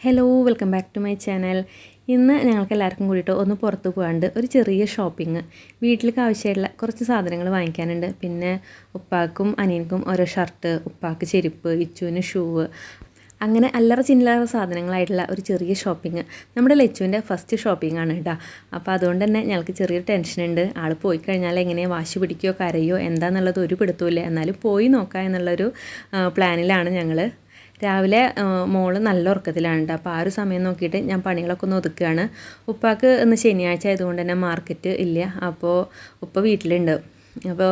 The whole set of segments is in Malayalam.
Hello welcome back to my channel. ഇന്ന് ഞങ്ങൾക്ക് എല്ലാവർക്കും കൂടിയിട്ട് ഒന്ന് പുറത്ത് പോകാണ്ട് ഒരു ചെറിയ ഷോപ്പിംഗ്. വീട്ടിലേക്ക് ആവശ്യമായിട്ടുള്ള കുറച്ച് സാധനങ്ങൾ വാങ്ങിക്കാനുണ്ട്. പിന്നെ ഉപ്പാക്കും അനിയനും ഓരോ ഷർട്ട്, ഉപ്പാക്ക് ചെരുപ്പ്, ഇച്ചുവിന് ഷൂവ്, അങ്ങനെ അല്ലറ ചില്ലറ സാധനങ്ങളായിട്ടുള്ള ഒരു ചെറിയ ഷോപ്പിംഗ്. നമ്മുടെ ലച്ചുവിൻ്റെ ഫസ്റ്റ് ഷോപ്പിംഗ് ആണ് കേട്ടോ. അപ്പോൾ അതുകൊണ്ട് തന്നെ ഞങ്ങൾക്ക് ചെറിയൊരു ടെൻഷനുണ്ട്. ആൾ പോയി കഴിഞ്ഞാൽ എങ്ങനെ വാശി പിടിക്കുകയോ കരയോ എന്താണെന്നുള്ളത് ഒരു പിടുത്തമില്ല. എന്നാലും പോയി നോക്കാം എന്നുള്ളൊരു പ്ലാനിലാണ് ഞങ്ങൾ. രാവിലെ മോള് നല്ല ഉറക്കത്തിലാണ് കേട്ടോ. അപ്പോൾ ആ ഒരു സമയം നോക്കിയിട്ട് ഞാൻ പണികളൊക്കെ ഒന്ന് ഒതുക്കുകയാണ്. ഉപ്പാക്ക് ഇന്ന് ശനിയാഴ്ച ആയതുകൊണ്ട് തന്നെ മാർക്കറ്റ് ഇല്ല. അപ്പോൾ ഉപ്പ വീട്ടിലുണ്ട്. അപ്പോൾ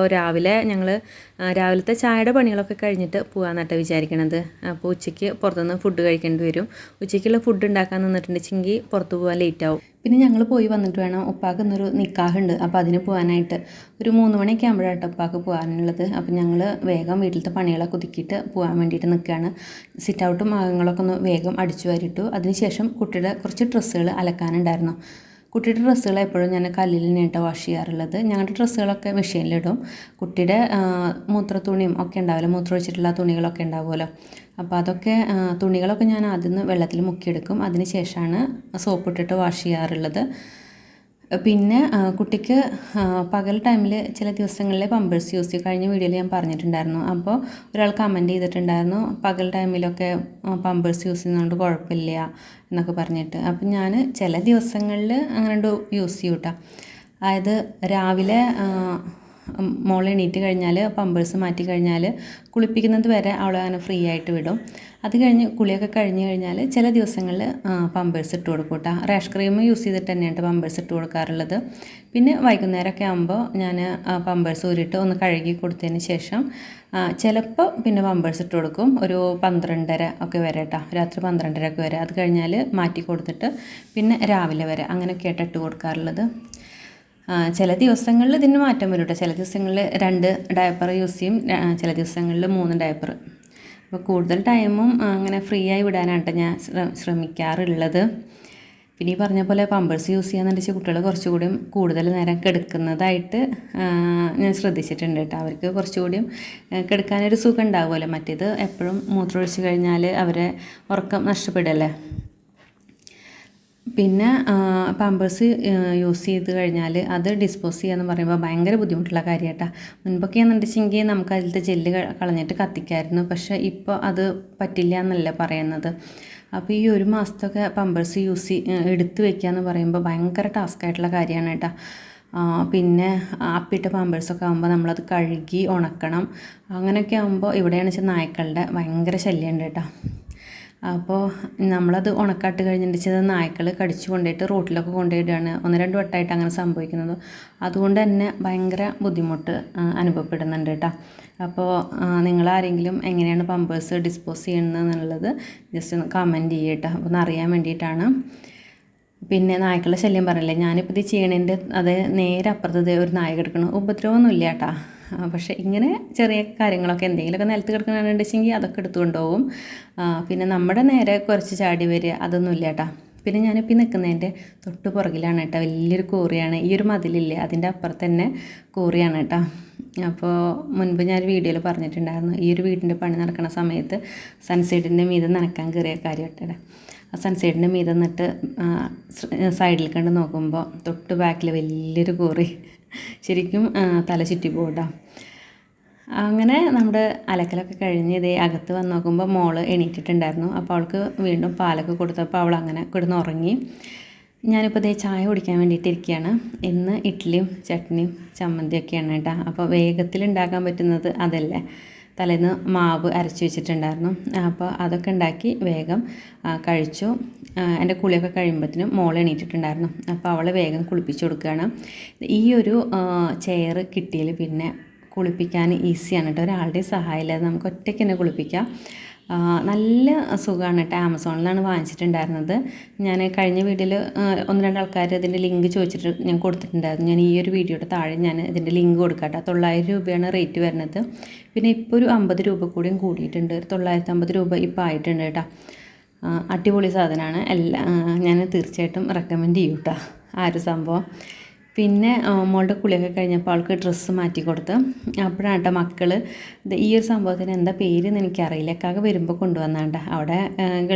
രാവിലത്തെ ചായയുടെ പണികളൊക്കെ കഴിഞ്ഞിട്ട് പോകാമെന്നാട്ടോ വിചാരിക്കണത്. അപ്പോൾ ഉച്ചയ്ക്ക് പുറത്തുനിന്ന് ഫുഡ് കഴിക്കേണ്ടി വരും. ഉച്ചയ്ക്കുള്ള ഫുഡ് ഉണ്ടാക്കാൻ നിന്നിട്ടുണ്ടെങ്കിൽ പുറത്ത് പോകാൻ ലേറ്റ് ആവും. പിന്നെ ഞങ്ങൾ പോയി വന്നിട്ട് വേണം. ഉപ്പാക്ക് ഇന്നൊരു നിക്കാഹുണ്ട്. അപ്പോൾ അതിന് പോകാനായിട്ട് ഒരു 3 മണിയൊക്കെ ആകുമ്പോഴാട്ടോ ഉപ്പാക്ക് പോകാനുള്ളത്. അപ്പോൾ ഞങ്ങൾ വേഗം വീട്ടിലത്തെ പണികളൊക്കെ ഒതുക്കിയിട്ട് പോകാൻ വേണ്ടിയിട്ട് നിൽക്കുകയാണ്. സിറ്റ് ഔട്ടും ഭാഗങ്ങളൊക്കെ ഒന്ന് വേഗം അടിച്ചു വാരിട്ടു. അതിനുശേഷം കുട്ടിയുടെ കുറച്ച് ഡ്രസ്സുകൾ അലക്കാനുണ്ടായിരുന്നു. കുട്ടിയുടെ ഡ്രസ്സുകൾ എപ്പോഴും ഞാൻ കല്ലിൽ തന്നെയായിട്ട് വാഷ് ചെയ്യാറുള്ളത്. ഞങ്ങളുടെ ഡ്രസ്സുകളൊക്കെ മെഷീനിലിടും. കുട്ടിയുടെ മൂത്രത്തുണിയും ഒക്കെ ഉണ്ടാവുമല്ലോ, മൂത്രം ഒഴിച്ചിട്ടുള്ള തുണികളൊക്കെ ഉണ്ടാവുമല്ലോ. അപ്പോൾ അതൊക്കെ തുണികളൊക്കെ ഞാൻ ആദ്യം വെള്ളത്തിൽ മുക്കിയെടുക്കും. അതിന് ശേഷമാണ് സോപ്പിട്ടിട്ട് വാഷ് ചെയ്യാറുള്ളത്. പിന്നെ കുട്ടിക്ക് പകൽ ടൈമിൽ ചില ദിവസങ്ങളിൽ പമ്പേഴ്സ് യൂസ് ചെയ്യും. കഴിഞ്ഞ വീഡിയോയിൽ ഞാൻ പറഞ്ഞിട്ടുണ്ടായിരുന്നു. അപ്പോൾ ഒരാൾ കമൻറ്റ് ചെയ്തിട്ടുണ്ടായിരുന്നു, പകൽ ടൈമിലൊക്കെ പമ്പേഴ്സ് യൂസ് ചെയ്യുന്നതുകൊണ്ട് കുഴപ്പമില്ല എന്നൊക്കെ പറഞ്ഞിട്ട്. അപ്പം ഞാൻ ചില ദിവസങ്ങളിൽ അങ്ങനെ യൂസ് ചെയ്യും കേട്ടോ. അതായത് രാവിലെ മോൾ എണീറ്റ് കഴിഞ്ഞാൽ പമ്പേഴ്സ് മാറ്റി കഴിഞ്ഞാൽ കുളിപ്പിക്കുന്നത് വരെ അവളെ അങ്ങനെ ഫ്രീ ആയിട്ട് വിടും. അത് കഴിഞ്ഞ് കുളിയൊക്കെ കഴിഞ്ഞ് കഴിഞ്ഞാൽ ചില ദിവസങ്ങളിൽ പമ്പേഴ്സ് ഇട്ട് കൊടുക്കും കേട്ടോ. റാഷ് ക്രീം യൂസ് ചെയ്തിട്ട് തന്നെയാണ് പമ്പേഴ്സ് ഇട്ട് കൊടുക്കാറുള്ളത്. പിന്നെ വൈകുന്നേരമൊക്കെ ആകുമ്പോൾ ഞാൻ പമ്പേഴ്സ് ഊരിയിട്ട് ഒന്ന് കഴുകി കൊടുത്തതിന് ശേഷം ചിലപ്പോൾ പിന്നെ പമ്പേഴ്സ് ഇട്ട് കൊടുക്കും. ഒരു 12:30 ഒക്കെ വരെ കേട്ടോ, രാത്രി 12:30 ഒക്കെ വരെ. അത് കഴിഞ്ഞാൽ മാറ്റി കൊടുത്തിട്ട് പിന്നെ രാവിലെ വരെ അങ്ങനെയൊക്കെയായിട്ട് ഇട്ട് കൊടുക്കാറുള്ളത്. ചില ദിവസങ്ങളിൽ ഇതിന് മാറ്റം വരും കേട്ടോ. ചില ദിവസങ്ങളിൽ 2 ഡയപ്പർ യൂസ് ചെയ്യും, ചില ദിവസങ്ങളിൽ 3 ഡയപ്പർ. അപ്പോൾ കൂടുതൽ ടൈമും അങ്ങനെ ഫ്രീ ആയി വിടാനാണ് കേട്ടോ ഞാൻ ശ്രമിക്കാറുള്ളത്. പിന്നെ ഈ പറഞ്ഞ പോലെ പമ്പേഴ്സ് യൂസ് ചെയ്യാന്നുണ്ടെങ്കിൽ കുട്ടികൾ കുറച്ചുകൂടിയും കൂടുതൽ നേരം കിടക്കുന്നതായിട്ട് ഞാൻ ശ്രദ്ധിച്ചിട്ടുണ്ട് കേട്ടോ. അവർക്ക് കുറച്ചുകൂടിയും കിടക്കാനൊരു സുഖം ഉണ്ടാവുമല്ലോ. മറ്റേത് എപ്പോഴും മൂത്രമൊഴിച്ച് കഴിഞ്ഞാൽ അവരെ ഉറക്കം നഷ്ടപ്പെടുമല്ലേ. പിന്നെ പാമ്പേഴ്സ് യൂസ് ചെയ്ത് കഴിഞ്ഞാൽ അത് ഡിസ്പോസ് ചെയ്യാന്ന് പറയുമ്പോൾ ഭയങ്കര ബുദ്ധിമുട്ടുള്ള കാര്യമായിട്ടാ. മുൻപൊക്കെ എന്നുണ്ടെങ്കിൽ നമുക്ക് അതിലത്തെ ജെല്ല് കളഞ്ഞിട്ട് കത്തിക്കായിരുന്നു. പക്ഷേ ഇപ്പോൾ അത് പറ്റില്ല എന്നല്ല പറയുന്നത്. അപ്പോൾ ഈ 1 മാസത്തൊക്കെ പമ്പേഴ്സ് എടുത്ത് വെക്കുക എന്ന് പറയുമ്പോൾ ഭയങ്കര ടാസ്ക്കായിട്ടുള്ള കാര്യമാണ് കേട്ടോ. പിന്നെ അപ്പിട്ട പാമ്പേഴ്സൊക്കെ ആകുമ്പോൾ നമ്മളത് കഴുകി ഉണക്കണം. അങ്ങനെയൊക്കെ ആകുമ്പോൾ ഇവിടെയാണെന്ന് വെച്ചാൽ നായ്ക്കളുടെ ഭയങ്കര ശല്യമുണ്ട് കേട്ടോ. അപ്പോൾ നമ്മളത് ഉണക്കാട്ട് കഴിഞ്ഞിട്ട് നായ്ക്കൾ കടിച്ചു കൊണ്ടുപോയിട്ട് റോട്ടിലൊക്കെ കൊണ്ടുപോയിടുകയാണ്. 1-2 വട്ടമായിട്ട് അങ്ങനെ സംഭവിക്കുന്നത്. അതുകൊണ്ട് തന്നെ ഭയങ്കര ബുദ്ധിമുട്ട് അനുഭവപ്പെടുന്നുണ്ട് കേട്ടോ. അപ്പോൾ നിങ്ങളാരെങ്കിലും എങ്ങനെയാണ് പമ്പേഴ്സ് ഡിസ്പോസ് ചെയ്യുന്നത് എന്നുള്ളത് ജസ്റ്റ് ഒന്ന് കമൻറ്റ് ചെയ്യട്ടോ. അപ്പോൾ ഒന്ന് അറിയാൻ വേണ്ടിയിട്ടാണ്. പിന്നെ നായ്ക്കളുടെ ശല്യം പറഞ്ഞില്ലേ, ഞാനിപ്പോൾ ഇത് ചെയ്യണതിൻ്റെ അത് നേരെ അപ്പുറത്ത് ഒരു നായ കിടക്കണം. ഉപദ്രവമൊന്നുമില്ല കേട്ടോ. പക്ഷേ ഇങ്ങനെ ചെറിയ കാര്യങ്ങളൊക്കെ എന്തെങ്കിലുമൊക്കെ നിലത്ത് കിടക്കണമെന്നുണ്ടെങ്കിൽ അതൊക്കെ എടുത്തുകൊണ്ടുപോകും. പിന്നെ നമ്മുടെ നേരെ കുറച്ച് ചാടി വരിക അതൊന്നുമില്ല കേട്ടോ. പിന്നെ ഞാനിപ്പോൾ നിൽക്കുന്നതിൻ്റെ തൊട്ട് പുറകിലാണ് കേട്ടോ, വലിയൊരു കോറിയാണ്. ഈ ഒരു മതിലില്ലേ അതിൻ്റെ അപ്പുറത്ത് തന്നെ കോറിയാണ് കേട്ടോ. അപ്പോൾ മുൻപ് ഞാൻ വീഡിയോയിൽ പറഞ്ഞിട്ടുണ്ടായിരുന്നു, ഈ ഒരു വീടിൻ്റെ പണി നടക്കുന്ന സമയത്ത് സൺസൈഡിൻ്റെ മീതെ നനക്കാൻ കയറിയ കാര്യം കേട്ടോ. ആ സൺസൈഡിൻ്റെ മീതെ നിന്നിട്ട് സൈഡിൽ കണ്ട് നോക്കുമ്പോൾ തൊട്ട് ബാക്കിൽ വലിയൊരു കോറി. ശരിക്കും തല ചുറ്റി പോകട്ടോ. അങ്ങനെ നമ്മുടെ അലക്കലൊക്കെ കഴിഞ്ഞ് ഇതേ അകത്ത് വന്ന് നോക്കുമ്പോൾ മോള് എണീറ്റിട്ടുണ്ടായിരുന്നു. അപ്പോൾ അവൾക്ക് വീണ്ടും പാലൊക്കെ കൊടുത്തപ്പോൾ അവൾ അങ്ങനെ കിടന്ന് ഉറങ്ങി. ഞാനിപ്പോൾ ഇതേ ചായ കുടിക്കാൻ വേണ്ടിയിട്ട് ഇരിക്കുകയാണ്. ഇന്ന് ഇഡ്ഡലിയും ചട്നിയും ചമ്മന്തിയൊക്കെയാണ് കേട്ടോ. അപ്പോൾ വേഗത്തിൽ ഉണ്ടാക്കാൻ പറ്റുന്നത് അതല്ലേ. തലേന്ന് മാവ് അരച്ച് വെച്ചിട്ടുണ്ടായിരുന്നു. അപ്പോൾ അതൊക്കെ ഉണ്ടാക്കി വേഗം കഴിച്ചു. എൻ്റെ കുളിയൊക്കെ കഴിയുമ്പോഴത്തേനും മോൾ എണീറ്റിട്ടുണ്ടായിരുന്നു. അപ്പോൾ അവളെ വേഗം കുളിപ്പിച്ച് കൊടുക്കുകയാണ്. ഈ ഒരു ചെയർ കിട്ടിയാൽ പിന്നെ കുളിപ്പിക്കാൻ ഈസിയാണ് കേട്ടോ. ഒരാളുടെയും സഹായമില്ലാതെ നമുക്ക് ഒറ്റയ്ക്ക് തന്നെ കുളിപ്പിക്കാം. നല്ല സുഖമാണ് കേട്ടോ. ആമസോണിലാണ് വാങ്ങിച്ചിട്ടുണ്ടായിരുന്നത്. ഞാൻ കഴിഞ്ഞ വീഡിയോയിൽ 1-2 ആൾക്കാർ ഇതിൻ്റെ ലിങ്ക് ചോദിച്ചിട്ട് ഞാൻ കൊടുത്തിട്ടുണ്ടായിരുന്നു. ഞാൻ ഈ ഒരു വീഡിയോയുടെ താഴെ ഞാൻ ഇതിൻ്റെ ലിങ്ക് കൊടുക്കാം കേട്ടോ. 900 രൂപയാണ് റേറ്റ് വരുന്നത്. പിന്നെ ഇപ്പോൾ ഒരു 50 രൂപ കൂടിയും കൂടിയിട്ടുണ്ട്. 950 രൂപ ഇപ്പോൾ ആയിട്ടുണ്ട് കേട്ടോ. അടിപൊളി സാധനമാണ്. ഞാൻ തീർച്ചയായിട്ടും റെക്കമെൻഡ് ചെയ്യും കേട്ടോ ആ ഒരു സംഭവം. പിന്നെ മോളുടെ കുളിയൊക്കെ കഴിഞ്ഞപ്പോൾ അവൾക്ക് ഡ്രസ്സ് മാറ്റി കൊടുത്ത്. അപ്പോഴാണ് കേട്ടോ മക്കൾ ഈ ഒരു സംഭവത്തിന് എന്താ പേരെന്ന് എനിക്കറിയില്ല, ഇക്കാക്ക വരുമ്പോൾ കൊണ്ടുവന്നാണ്ട. അവിടെ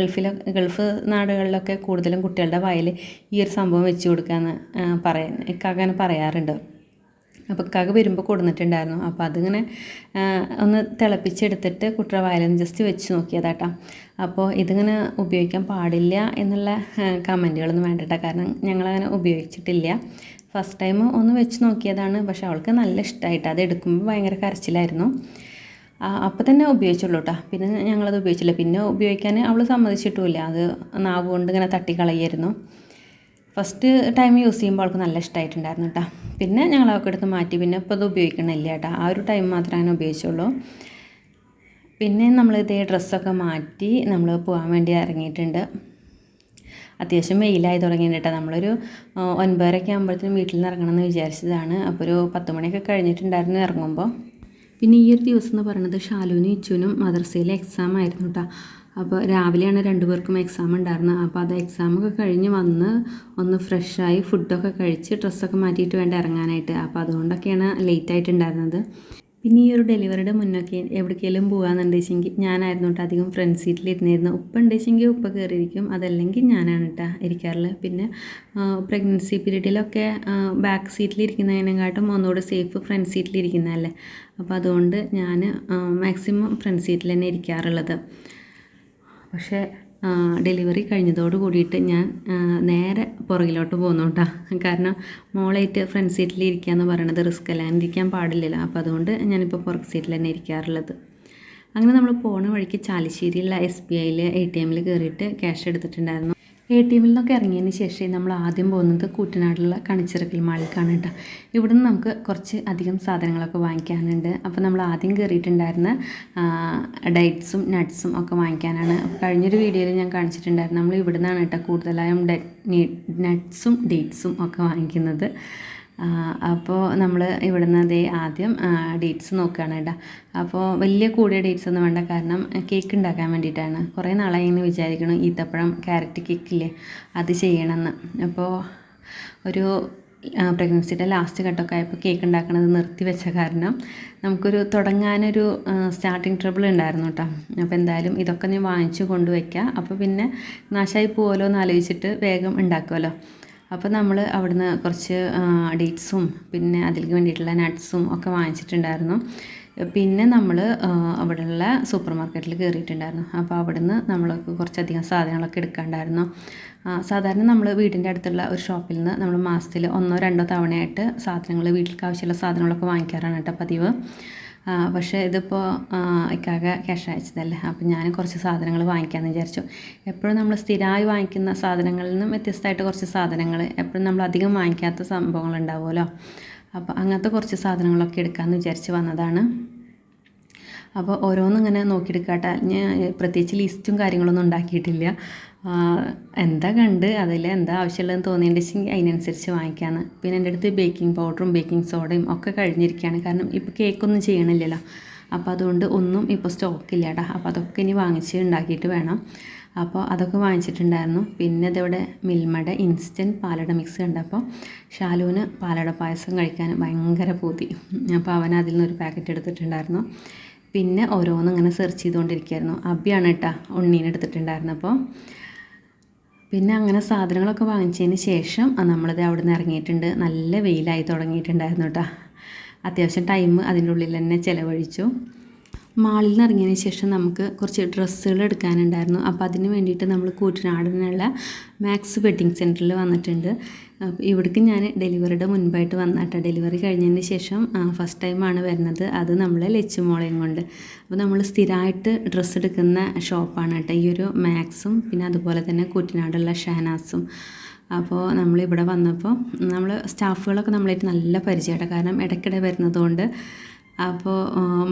ഗൾഫ് നാടുകളിലൊക്കെ കൂടുതലും കുട്ടികളുടെ വായിൽ ഈ ഒരു സംഭവം വെച്ച് കൊടുക്കാമെന്ന് ഇക്കാക്ക അങ്ങനെ പറയാറുണ്ട്. അപ്പോൾ ഇക്കാക്ക വരുമ്പോൾ കൊടുന്നിട്ടുണ്ടായിരുന്നു. അപ്പോൾ അതിങ്ങനെ ഒന്ന് തിളപ്പിച്ചെടുത്തിട്ട് കുട്ടിയുടെ വായിലൊന്ന് ജസ്റ്റ് വെച്ച് നോക്കിയതാട്ടോ. അപ്പോൾ ഇതിങ്ങനെ ഉപയോഗിക്കാൻ പാടില്ല എന്നുള്ള കമൻറ്റുകളൊന്നും വേണ്ടട്ടോ, കാരണം ഞങ്ങളങ്ങനെ ഉപയോഗിച്ചിട്ടില്ല. ഫസ്റ്റ് ടൈം ഒന്ന് വെച്ച് നോക്കിയതാണ്. പക്ഷെ അവൾക്ക് നല്ല ഇഷ്ടമായിട്ട് അത് എടുക്കുമ്പോൾ ഭയങ്കര കരച്ചിലായിരുന്നു. അപ്പോൾ തന്നെ ഉപയോഗിച്ചുള്ളൂ കേട്ടോ. പിന്നെ ഞങ്ങളത് ഉപയോഗിച്ചില്ല. പിന്നെ ഉപയോഗിക്കാൻ അവൾ സമ്മതിച്ചിട്ടുമില്ല. അത് നാവ് കൊണ്ട് ഇങ്ങനെ തട്ടിക്കളയായിരുന്നു. ഫസ്റ്റ് ടൈം യൂസ് ചെയ്യുമ്പോൾ അവൾക്ക് നല്ല ഇഷ്ടമായിട്ടുണ്ടായിരുന്നു കേട്ടോ. പിന്നെ ഞങ്ങൾ അവൾക്ക് എടുത്ത് മാറ്റി. പിന്നെ ഇപ്പോൾ അത് ഉപയോഗിക്കണില്ല കേട്ടോ. ആ ഒരു ടൈം മാത്രമേ അങ്ങനെ ഉപയോഗിച്ചുള്ളൂ. പിന്നെ നമ്മൾ ഇതേ ഡ്രസ്സൊക്കെ മാറ്റി നമ്മൾ പോകാൻ വേണ്ടി ഇറങ്ങിയിട്ടുണ്ട്. അത്യാവശ്യം വെയിലായി തുടങ്ങിയിട്ടുണ്ട്. നമ്മളൊരു 9:30 ആകുമ്പോഴത്തേനും വീട്ടിൽ നിന്ന് ഇറങ്ങണം എന്ന് വിചാരിച്ചതാണ്. അപ്പോൾ ഒരു 10 മണിയൊക്കെ കഴിഞ്ഞിട്ടുണ്ടായിരുന്നു ഇറങ്ങുമ്പോൾ. പിന്നെ ഈ ഒരു ദിവസം എന്ന് പറയുന്നത് ഷാലുവിനും ഇച്ചുവിനും മദ്രസയിലെ എക്സാം ആയിരുന്നു കേട്ടോ. അപ്പോൾ രാവിലെയാണ് 2 പേർക്കും എക്സാം ഉണ്ടായിരുന്നത്. അപ്പോൾ അത് എക്സാമൊക്കെ കഴിഞ്ഞ് വന്ന് ഒന്ന് ഫ്രഷായി ഫുഡൊക്കെ കഴിച്ച് ഡ്രസ്സൊക്കെ മാറ്റിയിട്ട് വേണ്ട ഇറങ്ങാനായിട്ട്. അപ്പോൾ അതുകൊണ്ടൊക്കെയാണ് ലേറ്റായിട്ടുണ്ടായിരുന്നത്. പിന്നെ ഈ ഒരു ഡെലിവറിയുടെ മുന്നൊക്കെ എവിടേക്കെങ്കിലും പോകാമെന്നുണ്ടെങ്കിൽ ഞാനായിരുന്നു കേട്ടോ അധികം ഫ്രണ്ട് സീറ്റിലിരുന്നിരുന്നു. ഉപ്പ ഉണ്ടെങ്കിൽ ഉപ്പ കയറിയിരിക്കും, അതല്ലെങ്കിൽ ഞാനാണ് കേട്ടോ ഇരിക്കാറുള്ളത്. പിന്നെ പ്രഗ്നൻസി പീരീഡിലൊക്കെ ബാക്ക് സീറ്റിലിരിക്കുന്നതിനെക്കാട്ടും ഒന്നുകൂടെ സേഫ് ഫ്രണ്ട് സീറ്റിലിരിക്കുന്നതല്ലേ. അപ്പോൾ അതുകൊണ്ട് ഞാൻ മാക്സിമം ഫ്രണ്ട് സീറ്റിൽ തന്നെ ഇരിക്കാറുള്ളത്. പക്ഷേ ഡെലിവറി കഴിഞ്ഞതോട് കൂടിയിട്ട് ഞാൻ നേരെ പുറകിലോട്ട് പോന്നു കേട്ടോ. കാരണം മോളായിട്ട് ഫ്രണ്ട് സീറ്റിൽ ഇരിക്കുക എന്ന് പറയുന്നത് റിസ്ക് അല്ല, ഇരിക്കാൻ പാടില്ലല്ലോ. അപ്പോൾ അതുകൊണ്ട് ഞാനിപ്പോൾ പുറക് സീറ്റിൽ തന്നെ ഇരിക്കാറുള്ളത്. അങ്ങനെ നമ്മൾ പോണ വഴിക്ക് ചാലിശ്ശേരിയിലുള്ള SBIയിൽ ATMൽ കയറിയിട്ട് ക്യാഷ് എടുത്തിട്ടുണ്ടായിരുന്നു. ATMൽ നിന്നൊക്കെ ഇറങ്ങിയതിന് ശേഷം നമ്മൾ ആദ്യം പോകുന്നത് കൂറ്റനാടുള്ള കണിച്ചിറക്കൽ മാളിലേക്കാണ് കേട്ടോ. ഇവിടുന്ന് നമുക്ക് കുറച്ച് അധികം സാധനങ്ങളൊക്കെ വാങ്ങിക്കാനുണ്ട്. അപ്പോൾ നമ്മൾ ആദ്യം കയറിയിട്ടുണ്ടായിരുന്ന ഡേറ്റ്സും നട്ട്സും ഒക്കെ വാങ്ങിക്കാനാണ്. കഴിഞ്ഞൊരു വീഡിയോയിൽ ഞാൻ കാണിച്ചിട്ടുണ്ടായിരുന്നു. നമ്മൾ ഇവിടെ നിന്നാണ് കേട്ടോ കൂടുതലായും നട്ട്സും ഡേറ്റ്സും ഒക്കെ വാങ്ങിക്കുന്നത്. അപ്പോൾ നമ്മൾ ഇവിടുന്ന് അതേ ആദ്യം ഡേറ്റ്സ് നോക്കുകയാണ് കേട്ടോ. അപ്പോൾ വലിയ കൂടിയ ഡേറ്റ്സ് ഒന്നും വേണ്ട, കാരണം കേക്ക് ഉണ്ടാക്കാൻ വേണ്ടിയിട്ടാണ്. കുറേ നാളായി ഇങ്ങനെ വിചാരിക്കണം ഈത്തപ്പഴം ക്യാരറ്റ് കേക്കില്ലേ അത് ചെയ്യണമെന്ന്. അപ്പോൾ ഒരു പ്രഗ്നൻസിയുടെ ലാസ്റ്റ് ഘട്ടമൊക്കെ ആയപ്പോൾ കേക്ക് ഉണ്ടാക്കുന്നത് നിർത്തി വെച്ച കാരണം നമുക്കൊരു തുടങ്ങാനൊരു സ്റ്റാർട്ടിങ് ട്രബിൾ ഉണ്ടായിരുന്നു കേട്ടോ. അപ്പോൾ എന്തായാലും ഇതൊക്കെ ഞാൻ വാങ്ങിച്ചു കൊണ്ടുവയ്ക്കാം, അപ്പോൾ പിന്നെ നാശമായി പോകുമല്ലോ എന്ന് ആലോചിച്ചിട്ട് വേഗം ഉണ്ടാക്കുമല്ലോ. അപ്പോൾ നമ്മൾ അവിടുന്ന് കുറച്ച് ഡേറ്റ്സും പിന്നെ അതിലേക്ക് വേണ്ടിയിട്ടുള്ള നട്ട്സും ഒക്കെ വാങ്ങിച്ചിട്ടുണ്ടായിരുന്നു. പിന്നെ നമ്മൾ അവിടെയുള്ള സൂപ്പർ മാർക്കറ്റിൽ കയറിയിട്ടുണ്ടായിരുന്നു. അപ്പോൾ അവിടുന്ന് നമ്മൾക്ക് കുറച്ചധികം സാധനങ്ങളൊക്കെ എടുക്കാണ്ടായിരുന്നു. സാധാരണ നമ്മൾ വീടിൻ്റെ അടുത്തുള്ള ഒരു ഷോപ്പിൽ നിന്ന് നമ്മൾ മാസത്തിൽ 1-2 തവണയായിട്ട് സാധനങ്ങൾ വീട്ടിലേക്ക് ആവശ്യമുള്ള സാധനങ്ങളൊക്കെ വാങ്ങിക്കാറാണ് കേട്ടോ പതിവ്. പക്ഷേ ഇതിപ്പോൾ ഇക്കാക്ക ക്യാഷ് അയച്ചതല്ലേ, അപ്പോൾ ഞാൻ കുറച്ച് സാധനങ്ങൾ വാങ്ങിക്കാമെന്ന് വിചാരിച്ചു. എപ്പോഴും നമ്മൾ സ്ഥിരമായി വാങ്ങിക്കുന്ന സാധനങ്ങളിൽ നിന്നും വ്യത്യസ്തമായിട്ട് കുറച്ച് സാധനങ്ങൾ, എപ്പോഴും നമ്മൾ അധികം വാങ്ങിക്കാത്ത സംഭവങ്ങൾ ഉണ്ടാവുമല്ലോ. അപ്പോൾ അങ്ങനത്തെ കുറച്ച് സാധനങ്ങളൊക്കെ എടുക്കാമെന്ന് വിചാരിച്ച് വന്നതാണ്. അപ്പോൾ ഓരോന്നും ഇങ്ങനെ നോക്കിയെടുക്കാട്ടെ. ഞാൻ പ്രത്യേകിച്ച് ലിസ്റ്റും കാര്യങ്ങളൊന്നും ഉണ്ടാക്കിയിട്ടില്ല. എന്താ കണ്ട് അതിൽ എന്താ ആവശ്യമുള്ളതെന്ന് തോന്നിയിട്ടുണ്ടെങ്കിൽ അതിനനുസരിച്ച് വാങ്ങിക്കാമെന്ന്. പിന്നെ എൻ്റെ അടുത്ത് ബേക്കിംഗ് പൗഡറും ബേക്കിംഗ് സോഡയും ഒക്കെ കഴിഞ്ഞിരിക്കുകയാണ്. കാരണം ഇപ്പോൾ കേക്കൊന്നും ചെയ്യണില്ലല്ലോ. അപ്പോൾ അതുകൊണ്ട് ഒന്നും ഇപ്പോൾ സ്റ്റോക്കില്ല കേട്ടോ. അപ്പോൾ അതൊക്കെ ഇനി വാങ്ങിച്ച് ഉണ്ടാക്കിയിട്ട് വേണം. അപ്പോൾ അതൊക്കെ വാങ്ങിച്ചിട്ടുണ്ടായിരുന്നു. പിന്നെ ഇതവിടെ മിൽമയുടെ ഇൻസ്റ്റൻറ്റ് പാലട മിക്സ് കണ്ടപ്പോൾ ഷാലുവിന് പാലട പായസം കഴിക്കാൻ ഭയങ്കര പൂതി. അപ്പോൾ അവൻ അതിൽ നിന്നൊരു പാക്കറ്റ് എടുത്തിട്ടുണ്ടായിരുന്നു. പിന്നെ ഓരോന്നും ഇങ്ങനെ സെർച്ച് ചെയ്തുകൊണ്ടിരിക്കുകയായിരുന്നു. അബിയാണ് കേട്ടോ ഉണ്ണീനെ എടുത്തിട്ടുണ്ടായിരുന്നു. അപ്പോൾ പിന്നെ അങ്ങനെ സാധനങ്ങളൊക്കെ വാങ്ങിച്ചതിന് ശേഷം നമ്മളിത് അവിടെ നിന്ന് ഇറങ്ങിയിട്ടുണ്ട്. നല്ല വെയിലായി തുടങ്ങിയിട്ടുണ്ടായിരുന്നു കേട്ടോ. അത്യാവശ്യം ടൈം അതിൻ്റെ ഉള്ളിൽ തന്നെ ചിലവഴിച്ചു. മാളിൽ നിന്ന് ഇറങ്ങിയതിന് ശേഷം നമുക്ക് കുറച്ച് ഡ്രസ്സുകൾ എടുക്കാനുണ്ടായിരുന്നു. അപ്പോൾ അതിന് വേണ്ടിയിട്ട് നമ്മൾ കൂറ്റനാടിനുള്ള മാക്സ് വെഡ്ഡിങ് സെൻറ്ററിൽ വന്നിട്ടുണ്ട്. ഇവിടേക്ക് ഞാൻ ഡെലിവറിയുടെ മുൻപായിട്ട് വന്നിട്ട് ഡെലിവറി കഴിഞ്ഞതിന് ശേഷം ഫസ്റ്റ് ടൈമാണ് വരുന്നത്. അത് നമ്മളെ ലച്ചുമോളയും കൊണ്ട്. അപ്പോൾ നമ്മൾ സ്ഥിരമായിട്ട് ഡ്രസ്സ് എടുക്കുന്ന ഷോപ്പാണ് കേട്ടോ ഈ ഒരു മാക്സും, പിന്നെ അതുപോലെ തന്നെ കൂറ്റനാടുള്ള ഷഹനാസും. അപ്പോൾ നമ്മളിവിടെ വന്നപ്പോൾ നമ്മൾ സ്റ്റാഫുകളൊക്കെ നമ്മളായിട്ട് നല്ല പരിചയമാണ്, കാരണം ഇടയ്ക്കിടെ വരുന്നതുകൊണ്ട്. അപ്പോൾ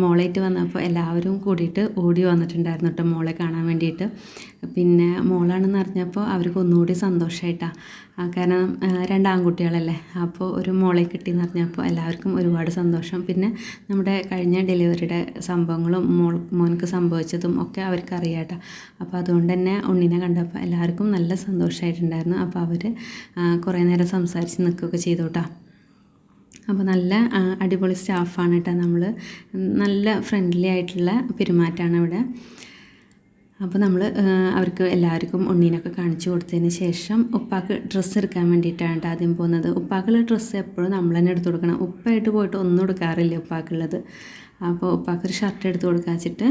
മോളായിട്ട് വന്നപ്പോൾ എല്ലാവരും കൂടിയിട്ട് ഓടി വന്നിട്ടുണ്ടായിരുന്നു കേട്ടോ മോളെ കാണാൻ വേണ്ടിയിട്ട്. പിന്നെ മോളാണെന്ന് അറിഞ്ഞപ്പോൾ അവർക്ക് ഒന്നുകൂടി സന്തോഷമായിട്ടാണ്, കാരണം 2 ആൺകുട്ടികളല്ലേ. അപ്പോൾ ഒരു മോളെ കിട്ടിയെന്ന് അറിഞ്ഞപ്പോൾ എല്ലാവർക്കും ഒരുപാട് സന്തോഷം. പിന്നെ നമ്മുടെ കഴിഞ്ഞ ഡെലിവറിയുടെ സംഭവങ്ങളും മോനക്ക് സംഭവിച്ചതും ഒക്കെ അവർക്ക് അറിയാം കേട്ടോ. അപ്പോൾ അതുകൊണ്ട് തന്നെ ഉണ്ണിനെ കണ്ടപ്പോൾ എല്ലാവർക്കും നല്ല സന്തോഷമായിട്ടുണ്ടായിരുന്നു. അപ്പോൾ അവർ കുറേ നേരം സംസാരിച്ച് നിൽക്കുകയൊക്കെ ചെയ്തു കേട്ടോ. അപ്പോൾ നല്ല അടിപൊളി സ്റ്റാഫാണ് കേട്ടോ. നമ്മൾ നല്ല ഫ്രണ്ട്ലി ആയിട്ടുള്ള പെരുമാറ്റമാണ് ഇവിടെ. അപ്പോൾ നമ്മൾ അവർക്ക് എല്ലാവർക്കും ഉണ്ണീനൊക്കെ കാണിച്ചു കൊടുത്തതിന് ശേഷം ഉപ്പാക്ക് ഡ്രസ്സ് എടുക്കാൻ വേണ്ടിയിട്ടാണ് കേട്ടോ ആദ്യം പോകുന്നത്. ഉപ്പാക്കുള്ള ഡ്രസ്സ് എപ്പോഴും നമ്മൾ തന്നെ എടുത്ത് കൊടുക്കണം. ഉപ്പായിട്ട് പോയിട്ട് ഒന്നും എടുക്കാറില്ല ഉപ്പാക്കുള്ളത്. അപ്പോൾ ഉപ്പാക്കൊരു ഷർട്ട് എടുത്ത് കൊടുക്കാൻ വെച്ചിട്ട്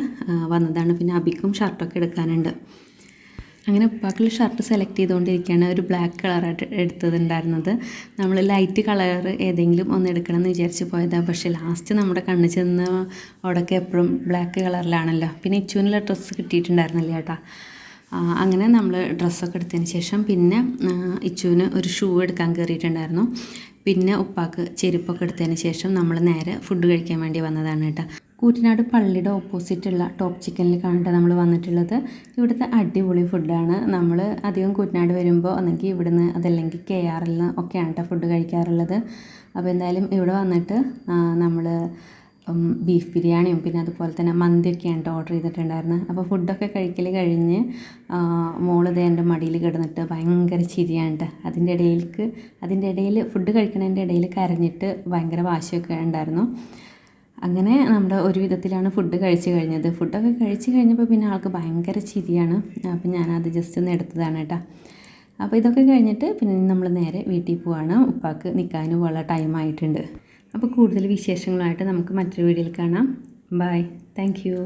വന്നതാണ്. പിന്നെ അബിക്കും ഷർട്ടൊക്കെ എടുക്കാനുണ്ട്. അങ്ങനെ ഉപ്പാക്കുള്ള ഷർട്ട് സെലക്ട് ചെയ്തുകൊണ്ടിരിക്കുകയാണ്. ഒരു ബ്ലാക്ക് കളറായിട്ട് എടുത്തതുണ്ടായിരുന്നത്. നമ്മൾ ലൈറ്റ് കളർ ഏതെങ്കിലും ഒന്ന് എടുക്കണം എന്ന് വിചാരിച്ച് പോയതാണ്. പക്ഷേ ലാസ്റ്റ് നമ്മുടെ കണ്ണ് ചെന്ന് അവിടെയൊക്കെ എപ്പോഴും ബ്ലാക്ക് കളറിലാണല്ലോ. പിന്നെ ഇച്ചുവിനുള്ള ഡ്രസ്സ് കിട്ടിയിട്ടുണ്ടായിരുന്നില്ല കേട്ടോ. അങ്ങനെ നമ്മൾ ഡ്രസ്സൊക്കെ എടുത്തതിന് ശേഷം പിന്നെ ഇച്ചുവിന് ഒരു ഷൂ എടുക്കാൻ കയറിയിട്ടുണ്ടായിരുന്നു. പിന്നെ ഉപ്പാക്ക് ചെരുപ്പൊക്കെ എടുത്തതിന് ശേഷം നമ്മൾ നേരെ ഫുഡ് കഴിക്കാൻ വേണ്ടി വന്നതാണ് കേട്ടോ. കൂറ്റനാട് പള്ളിയുടെ ഓപ്പോസിറ്റുള്ള ടോപ്പ് ചിക്കനിൽ കാണട്ടെ നമ്മൾ വന്നിട്ടുള്ളത്. ഇവിടുത്തെ അടിപൊളി ഫുഡാണ്. നമ്മൾ അധികം കൂറ്റനാട് വരുമ്പോൾ ഒന്നെങ്കിൽ ഇവിടുന്ന് അതല്ലെങ്കിൽ KRL നിന്ന് ഒക്കെയാണ് കേട്ടോ ഫുഡ് കഴിക്കാറുള്ളത്. അപ്പോൾ എന്തായാലും ഇവിടെ വന്നിട്ട് നമ്മൾ ബീഫ് ബിരിയാണിയും പിന്നെ അതുപോലെ തന്നെ മന്തിയൊക്കെയാണ് കേട്ടോ ഓർഡർ ചെയ്തിട്ടുണ്ടായിരുന്നത്. അപ്പോൾ ഫുഡൊക്കെ കഴിക്കൽ കഴിഞ്ഞ് മോള് ദേ എൻ്റെ മടിയിൽ കിടന്നിട്ട് ഭയങ്കര ചിരിയാണ് കേട്ടോ. അതിൻ്റെ ഇടയിൽ ഫുഡ് കഴിക്കുന്നതിൻ്റെ ഇടയിൽ കരഞ്ഞിട്ട് ഭയങ്കര വാശിയൊക്കെ ഉണ്ടായിരുന്നു. അങ്ങനെ നമ്മുടെ ഒരു വിധത്തിലാണ് ഫുഡ് കഴിച്ച് കഴിഞ്ഞത്. ഫുഡൊക്കെ കഴിച്ച് കഴിഞ്ഞപ്പോൾ പിന്നെ ആൾക്ക് ഭയങ്കര ചിരിയാണ്. അപ്പോൾ ഞാനത് ജസ്റ്റ് ഒന്ന് എടുത്തതാണ് കേട്ടോ. അപ്പോൾ ഇതൊക്കെ കഴിഞ്ഞിട്ട് പിന്നെ നമ്മൾ നേരെ വീട്ടിൽ പോവാണ്. ഉപ്പാക്ക് നിൽക്കാനും ഉള്ള ടൈം ആയിട്ടുണ്ട്. അപ്പോൾ കൂടുതൽ വിശേഷങ്ങളായിട്ട് നമുക്ക് മറ്റൊരു വീഡിയോയിൽ കാണാം. ബൈ. Thank you.